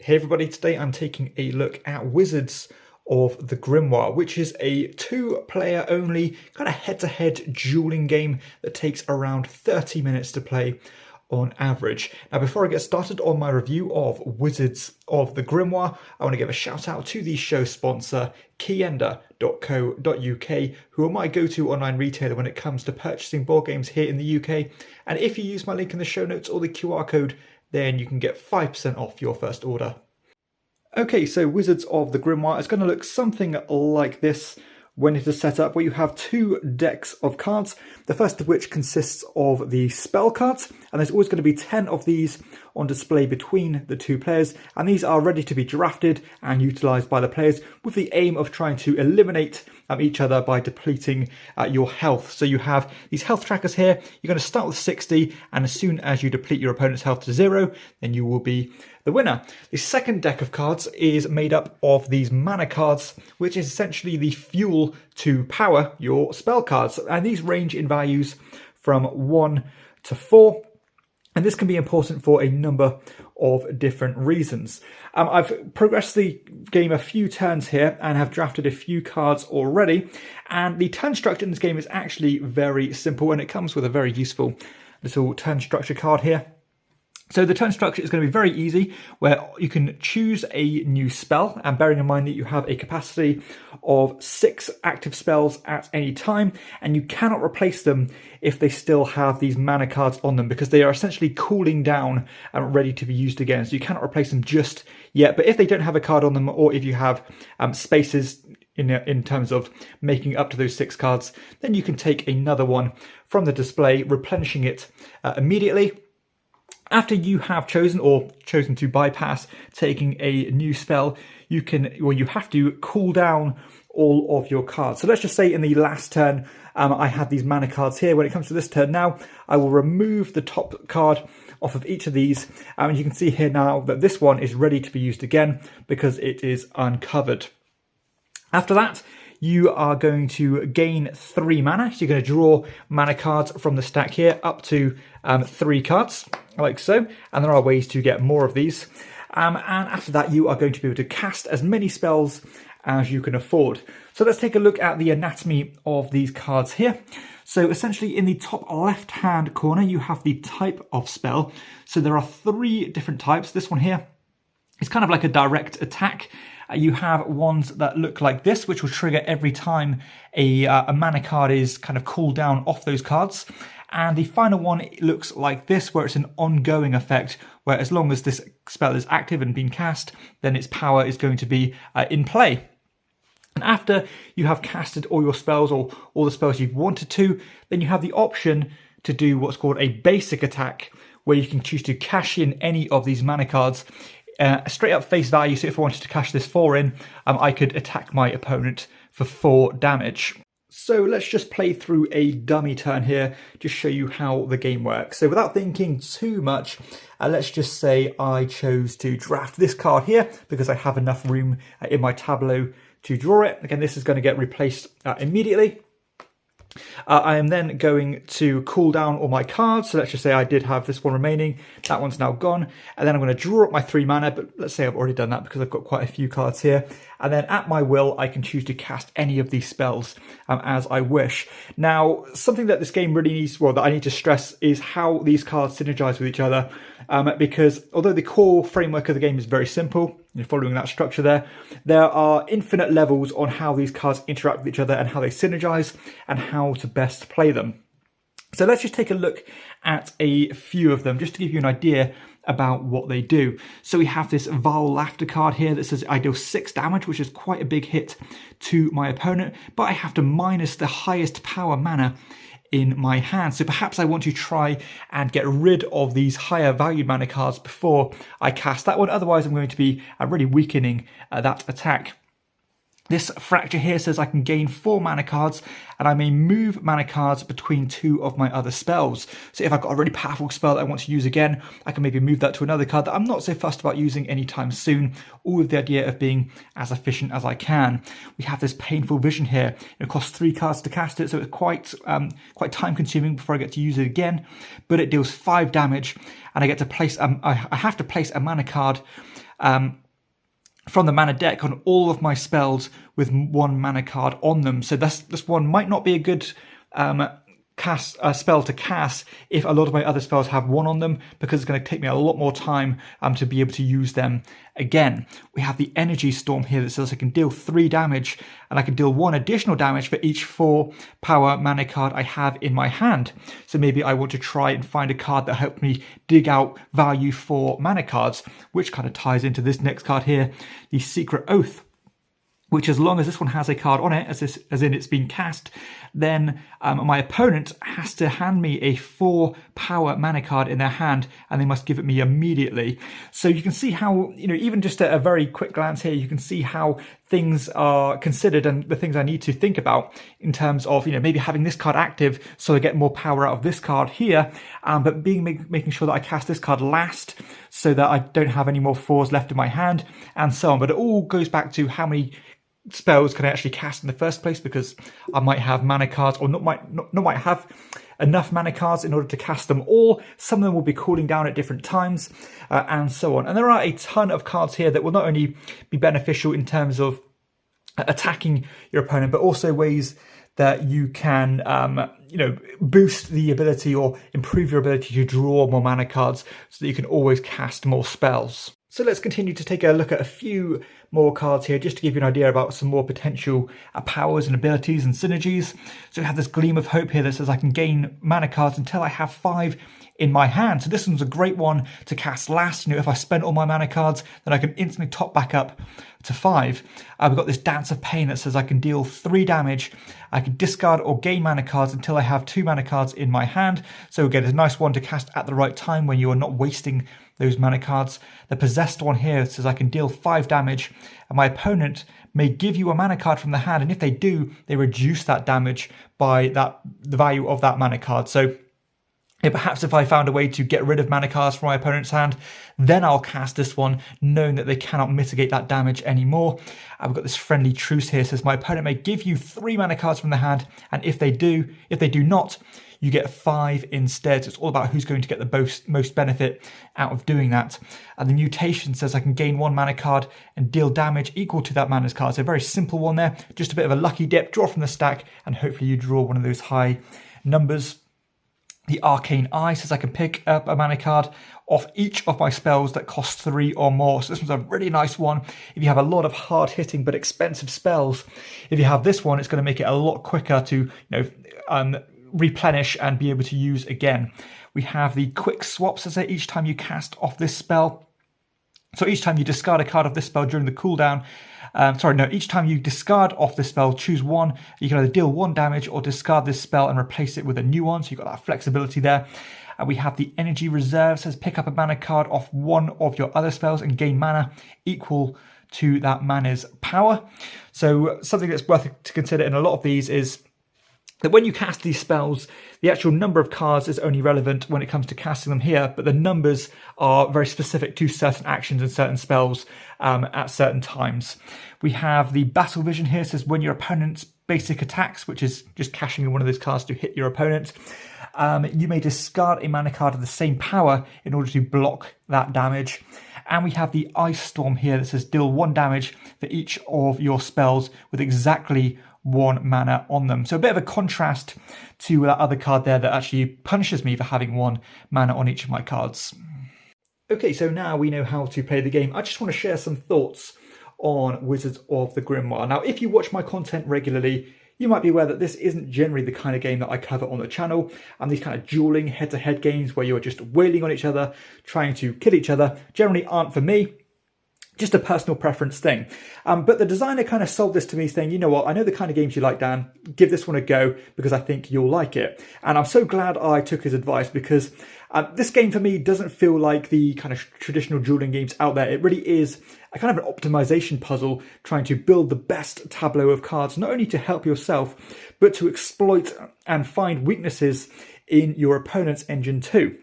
Hey everybody, today I'm taking a look at Wizards of the Grimoire, which is a two-player only kind of head-to-head dueling game that takes around 30 minutes to play on average. Now before I get started on my review of Wizards of the Grimoire, I want to give a shout out to the show sponsor KIENDA.co.uk, who are my go-to online retailer when it comes to purchasing board games here in the UK. And if you use my link in the show notes or the QR code, then you can get 5% off your first order. Okay, so Wizards of the Grimoire is going to look something like this when it is set up, where you have two decks of cards, the first of which consists of the spell cards, and there's always going to be 10 of these on display between the two players, and these are ready to be drafted and utilised by the players with the aim of trying to eliminate each other by depleting your health. So you have these health trackers here. You're going to start with 60, and as soon as you deplete your opponent's health to 0, then you will be the winner. The second deck of cards is made up of these mana cards, which is essentially the fuel to power your spell cards, and these range in values from 1 to 4. And this can be important for a number of different reasons. I've progressed the game a few turns here and have drafted a few cards already. And the turn structure in this game is actually very simple, and it comes with a very useful little turn structure card here. So the turn structure is going to be very easy, where you can choose a new spell, and bearing in mind that you have a capacity of 6 active spells at any time, and you cannot replace them if they still have these mana cards on them, because they are essentially cooling down and ready to be used again. So you cannot replace them just yet, but if they don't have a card on them, or if you have spaces in terms of making up to those 6 cards, then you can take another one from the display, replenishing it immediately. After you have chosen to bypass taking a new spell, you have to cool down all of your cards. So let's just say in the last turn, I had these mana cards here. When it comes to this turn now, I will remove the top card off of each of these. And you can see here now that this one is ready to be used again because it is uncovered. After that, you are going to gain 3 mana. So you're going to draw mana cards from the stack here up to 3 cards, like so. And there are ways to get more of these. And after that, you are going to be able to cast as many spells as you can afford. So let's take a look at the anatomy of these cards here. So essentially in the top left-hand corner, you have the type of spell. So there are 3 different types. This one here is kind of like a direct attack. You have ones that look like this, which will trigger every time a mana card is kind of cooled down off those cards. And the final one looks like this, where it's an ongoing effect, where as long as this spell is active and being cast, then its power is going to be in play. And after you have casted all your spells, or all the spells you've wanted to, then you have the option to do what's called a basic attack, where you can choose to cash in any of these mana cards straight up face value. So if I wanted to cash this 4 in, I could attack my opponent for 4 damage. So let's just play through a dummy turn here, just show you how the game works. So without thinking too much, let's just say I chose to draft this card here because I have enough room in my tableau to draw it. Again, this is going to get replaced immediately. I am then going to cool down all my cards. So let's just say I did have this one remaining. That one's now gone. And then I'm going to draw up my 3 mana, but let's say I've already done that because I've got quite a few cards here. And then at my will, I can choose to cast any of these spells as I wish. Now, something that this game really needs, that I need to stress, is how these cards synergize with each other. Because although the core framework of the game is very simple, you're following that structure there are infinite levels on how these cards interact with each other and how they synergize and how to best play them. So let's just take a look at a few of them just to give you an idea about what they do. So we have this Vile Laughter card here that says I deal 6 damage, which is quite a big hit to my opponent, but I have to minus the highest power mana in my hand. So perhaps I want to try and get rid of these higher value mana cards before I cast that one. Otherwise, I'm going to be really weakening that attack. This Fracture here says I can gain 4 mana cards, and I may move mana cards between 2 of my other spells. So if I've got a really powerful spell that I want to use again, I can maybe move that to another card that I'm not so fussed about using anytime soon, all with the idea of being as efficient as I can. We have this Painful Vision here. It costs 3 cards to cast it, so it's quite time consuming before I get to use it again, but it deals 5 damage, and I get to place, I have to place a mana card from the mana deck on all of my spells with 1 mana card on them. So this one might not be a good spell to cast if a lot of my other spells have 1 on them, because it's going to take me a lot more time to be able to use them again. We have the Energy Storm here that says I can deal 3 damage, and I can deal 1 additional damage for each 4 power mana card I have in my hand. So maybe I want to try and find a card that helps me dig out value for mana cards, which kind of ties into this next card here, the Secret Oath, which, as long as this one has a card on it, as in it's been cast, then my opponent has to hand me a 4 power mana card in their hand, and they must give it me immediately. So you can see how, even just at a very quick glance here, you can see how things are considered and the things I need to think about in terms of, maybe having this card active so I get more power out of this card here, but making sure that I cast this card last so that I don't have any more 4s left in my hand, and so on. But it all goes back to how many spells can I actually cast in the first place, because I might have mana cards, or not might have enough mana cards in order to cast them all. Some of them will be cooling down at different times, and so on. And there are a ton of cards here that will not only be beneficial in terms of attacking your opponent, but also ways that you can boost the ability or improve your ability to draw more mana cards so that you can always cast more spells. So let's continue to take a look at a few more cards here, just to give you an idea about some more potential powers and abilities and synergies. So we have this Gleam of Hope here that says I can gain mana cards until I have 5 in my hand. So this one's a great one to cast last. If I spend all my mana cards, then I can instantly top back up to 5. We've got this Dance of Pain that says I can deal 3 damage. I can discard or gain mana cards until I have 2 mana cards in my hand. So again, it's a nice one to cast at the right time when you are not wasting those mana cards. The Possessed one here says I can deal 5 damage, and my opponent may give you a mana card from the hand, and if they do, they reduce that damage by the value of that mana card. So perhaps if I found a way to get rid of mana cards from my opponent's hand, then I'll cast this one, knowing that they cannot mitigate that damage anymore. We've got this Friendly Truce here, says my opponent may give you 3 mana cards from the hand, and if they do not, you get 5 instead. So it's all about who's going to get the most benefit out of doing that. And the Mutation says I can gain 1 mana card and deal damage equal to that mana card. So a very simple one there, just a bit of a lucky dip, draw from the stack, and hopefully you draw one of those high numbers. The Arcane Eye says I can pick up a mana card off each of my spells that cost 3 or more. So this one's a really nice one if you have a lot of hard-hitting but expensive spells. If you have this one, it's going to make it a lot quicker to replenish and be able to use again. We have the Quick Swap, so say each time you cast off this spell, so each time you discard a card of this spell during the cooldown, each time you discard off this spell, choose one. You can either deal 1 damage or discard this spell and replace it with a new one. So you've got that flexibility there. We have the Energy Reserve, says pick up a mana card off one of your other spells and gain mana equal to that mana's power. So something that's worth to consider in a lot of these is that when you cast these spells, the actual number of cards is only relevant when it comes to casting them here, but the numbers are very specific to certain actions and certain spells at certain times. We have the Battle Vision here, says when your opponent's basic attacks, which is just cashing in one of those cards to hit your opponent, you may discard a mana card of the same power in order to block that damage. And we have the Ice Storm here that says deal 1 damage for each of your spells with exactly 1 mana on them. So a bit of a contrast to that other card there that actually punishes me for having 1 mana on each of my cards. Okay, so now we know how to play the game. I just want to share some thoughts on Wizards of the Grimoire. Now, if you watch my content regularly, you might be aware that this isn't generally the kind of game that I cover on the channel. And these kind of dueling head-to-head games where you're just wailing on each other, trying to kill each other, generally aren't for me. Just a personal preference thing. But the designer kind of sold this to me saying, you know what, I know the kind of games you like, Dan, give this one a go because I think you'll like it. And I'm so glad I took his advice because this game for me doesn't feel like the kind of traditional dueling games out there. It really is a kind of an optimization puzzle trying to build the best tableau of cards, not only to help yourself, but to exploit and find weaknesses in your opponent's engine too.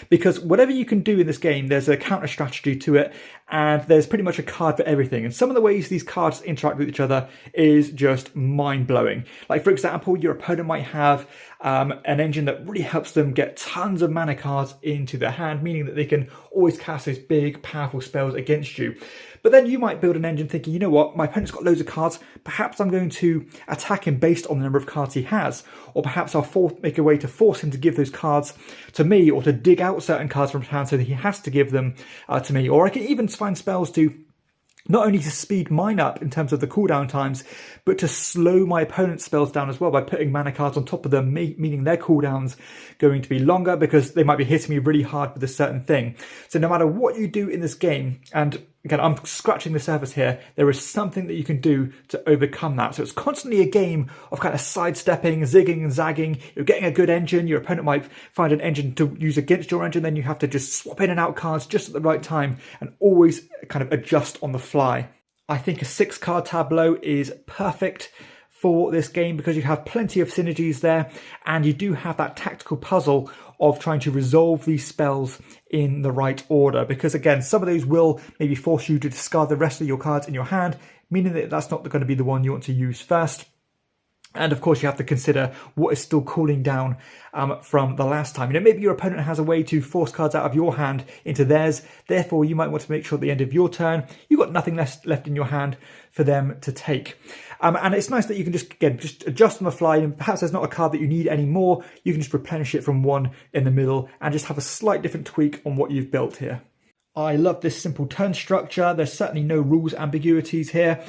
Because whatever you can do in this game, there's a counter strategy to it, and there's pretty much a card for everything. And some of the ways these cards interact with each other is just mind-blowing. Like, for example, your opponent might have an engine that really helps them get tons of mana cards into their hand, meaning that they can always cast those big, powerful spells against you. But then you might build an engine thinking, you know what, my opponent's got loads of cards, perhaps I'm going to attack him based on the number of cards he has. Or perhaps I'll make a way to force him to give those cards to me, or to dig out certain cards from his hand so that he has to give them to me. Or I can even find spells to not only to speed mine up in terms of the cooldown times, but to slow my opponent's spells down as well by putting mana cards on top of them, meaning their cooldown's going to be longer because they might be hitting me really hard with a certain thing. So no matter what you do in this game, and again, I'm scratching the surface here, there is something that you can do to overcome that. So it's constantly a game of kind of sidestepping, zigging and zagging. You're getting a good engine, your opponent might find an engine to use against your engine, then you have to just swap in and out cards just at the right time and always kind of adjust on the fly. I think a 6-card tableau is perfect for this game because you have plenty of synergies there, and you do have that tactical puzzle of trying to resolve these spells in the right order, because again, some of those will maybe force you to discard the rest of your cards in your hand, meaning that that's not going to be the one you want to use first. And of course, you have to consider what is still cooling down from the last time. Maybe your opponent has a way to force cards out of your hand into theirs. Therefore, you might want to make sure at the end of your turn, you've got nothing left in your hand for them to take. And it's nice that you can just adjust on the fly. And perhaps there's not a card that you need anymore. You can just replenish it from one in the middle and just have a slight different tweak on what you've built here. I love this simple turn structure. There's certainly no rules ambiguities here.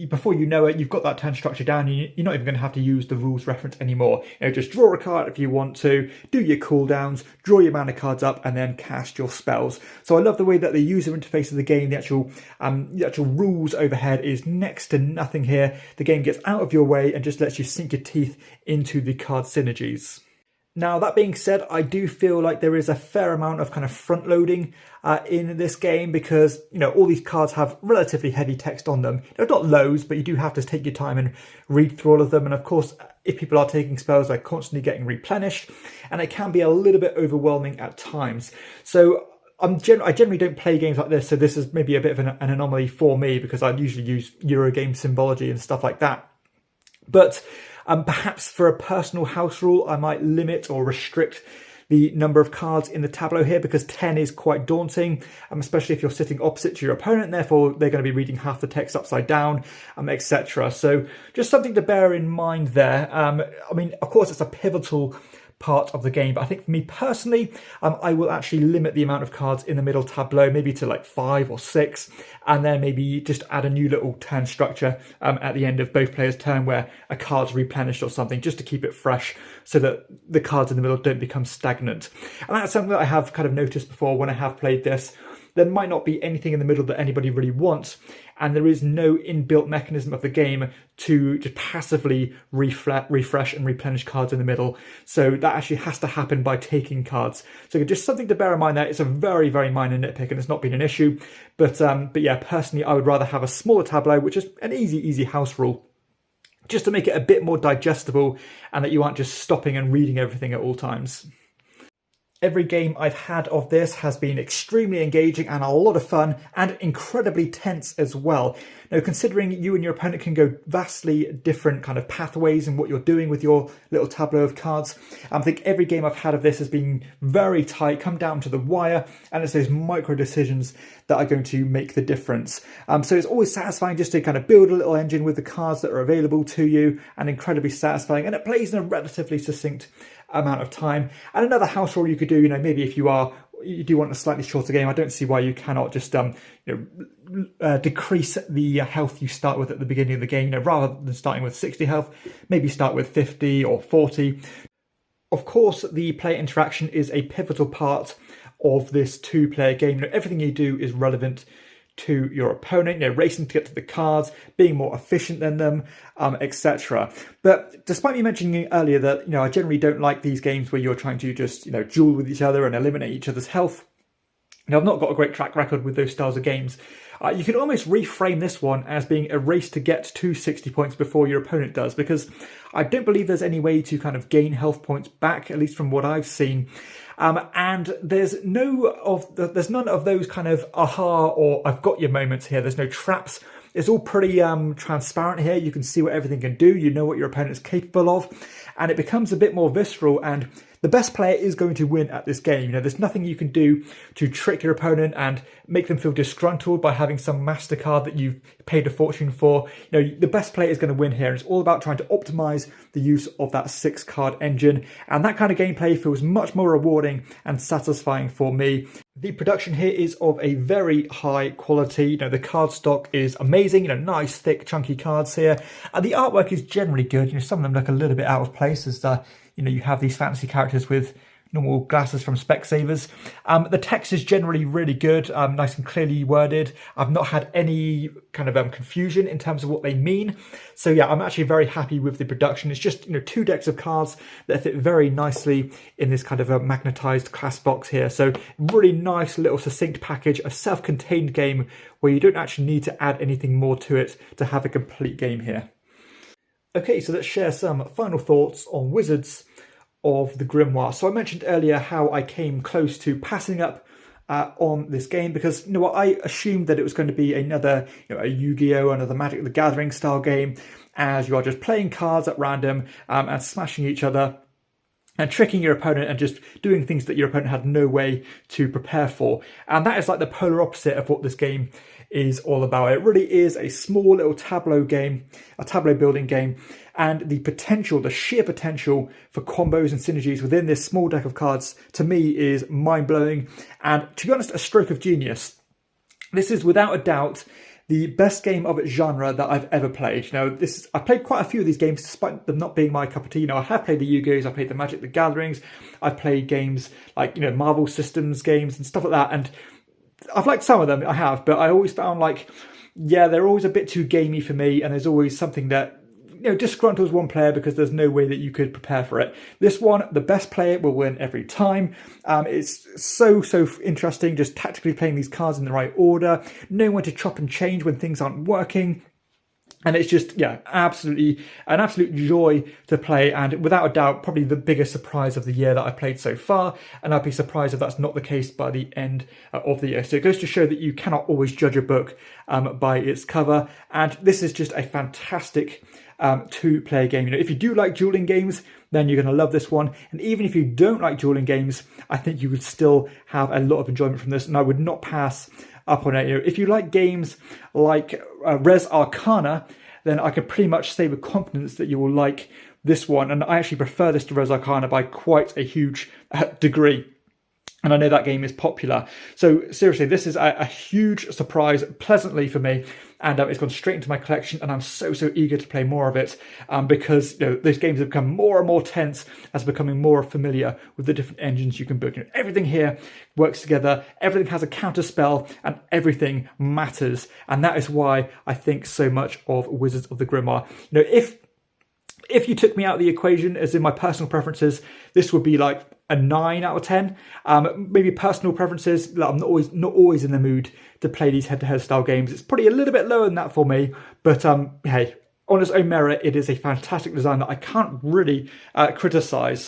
Before you know it, you've got that turn structure down. You're not even going to have to use the rules reference anymore. Just draw a card if you want to, do your cooldowns, draw your mana cards up, and then cast your spells. So I love the way that the user interface of the game, the actual rules overhead is next to nothing here. The game gets out of your way and just lets you sink your teeth into the card synergies. Now, that being said, I do feel like there is a fair amount of kind of front loading in this game because, all these cards have relatively heavy text on them. There's not loads, but you do have to take your time and read through all of them. And of course, if people are taking spells, they're constantly getting replenished, and it can be a little bit overwhelming at times. So I generally don't play games like this, so this is maybe a bit of an anomaly for me because I usually use Eurogame symbology and stuff like that. But perhaps for a personal house rule, I might limit or restrict the number of cards in the tableau here because 10 is quite daunting, especially if you're sitting opposite to your opponent. Therefore, they're going to be reading half the text upside down, etc. So just something to bear in mind there. Of course, it's a pivotal part of the game, but I think for me personally, I will actually limit the amount of cards in the middle tableau, maybe to like 5 or 6, and then maybe just add a new little turn structure at the end of both players' turn where a card's replenished or something, just to keep it fresh so that the cards in the middle don't become stagnant. And that's something that I have kind of noticed before when I have played this. There might not be anything in the middle that anybody really wants, and there is no inbuilt mechanism of the game to just passively refresh and replenish cards in the middle. So that actually has to happen by taking cards. So just something to bear in mind there. It's a very, very minor nitpick, and it's not been an issue. But yeah, personally, I would rather have a smaller tableau, which is an easy house rule, just to make it a bit more digestible and that you aren't just stopping and reading everything at all times. Every game I've had of this has been extremely engaging and a lot of fun and incredibly tense as well. Now, considering you and your opponent can go vastly different kind of pathways in what you're doing with your little tableau of cards, I think every game I've had of this has been very tight, come down to the wire, and it's those micro decisions that are going to make the difference. So it's always satisfying just to kind of build a little engine with the cards that are available to you, and incredibly satisfying, and it plays in a relatively succinct amount of time. And another house rule you could do, maybe if you do want a slightly shorter game, I don't see why you cannot just decrease the health you start with at the beginning of the game. Rather than starting with 60 health, maybe start with 50 or 40. Of course, the player interaction is a pivotal part of this two-player game. Everything you do is relevant to your opponent, racing to get to the cards, being more efficient than them, etc. But despite me mentioning earlier that, I generally don't like these games where you're trying to just, duel with each other and eliminate each other's health. I've not got a great track record with those styles of games. You can almost reframe this one as being a race to get to 60 points before your opponent does, because I don't believe there's any way to kind of gain health points back, at least from what I've seen. And there's none of those kind of aha or I've got your moments here. There's no traps. It's all pretty transparent here. You can see what everything can do. You know what your opponent's capable of. And it becomes a bit more visceral, and the best player is going to win at this game. You know, there's nothing you can do to trick your opponent and make them feel disgruntled by having some MasterCard that you've paid a fortune for. You know, the best player is going to win here. And it's all about trying to optimize the use of that 6-card engine. And that kind of gameplay feels much more rewarding and satisfying for me. The production here is of a very high quality. You know, the card stock is amazing. You know, nice, thick, chunky cards here. And the artwork is generally good. You know, some of them look a little bit out of place as you know, you have these fancy characters with normal glasses from Specsavers. The text is generally really good, nice and clearly worded. I've not had any kind of confusion in terms of what they mean. So yeah, I'm actually very happy with the production. It's just, you know, 2 decks of cards that fit very nicely in this kind of a magnetized class box here. So really nice little succinct package, a self-contained game where you don't actually need to add anything more to it to have a complete game here. Okay, so let's share some final thoughts on Wizards of the Grimoire. So I mentioned earlier how I came close to passing up on this game because, you know what, I assumed that it was going to be another, you know, a Yu-Gi-Oh, another Magic the Gathering style game, as you are just playing cards at random and smashing each other and tricking your opponent and just doing things that your opponent had no way to prepare for. And that is like the polar opposite of what this game is all about. It really is a small little tableau game, a tableau building game, and the potential, the sheer potential for combos and synergies within this small deck of cards, to me, is mind-blowing. And to be honest, a stroke of genius. This is without a doubt the best game of its genre that I've ever played. You know, I've played quite a few of these games despite them not being my cup of tea. You know, I have played the Yu-Gi-Ohs, I've played the Magic the Gatherings, I've played games like, you know, Marvel Systems games and stuff like that, and I've liked some of them, I have, but I always found like, yeah, they're always a bit too gamey for me, and there's always something that, you know, disgruntles one player because there's no way that you could prepare for it. This one, the best player will win every time. It's so interesting just tactically playing these cards in the right order, knowing when to chop and change when things aren't working. And it's just, yeah, absolutely an absolute joy to play, and without a doubt, probably the biggest surprise of the year that I've played so far. And I'd be surprised if that's not the case by the end of the year. So it goes to show that you cannot always judge a book by its cover. And this is just a fantastic 2-player game. You know, if you do like dueling games, then you're going to love this one. And even if you don't like dueling games, I think you would still have a lot of enjoyment from this. And I would not pass up on it. You know, if you like games like Res Arcana, then I can pretty much say with confidence that you will like this one. And I actually prefer this to Res Arcana by quite a huge degree. And I know that game is popular. So seriously, this is a huge surprise, pleasantly for me. And it's gone straight into my collection, and I'm so eager to play more of it because, you know, those games have become more and more tense as becoming more familiar with the different engines you can book. You know, everything here works together, everything has a counter spell, and everything matters. And that is why I think so much of Wizards of the Grimoire. You know, if you took me out of the equation, as in my personal preferences, this would be like a 9 out of 10. Maybe personal preferences, like I'm not always in the mood to play these head-to-head style games. It's probably a little bit lower than that for me, but hey, on its own merit, it is a fantastic design that I can't really criticise.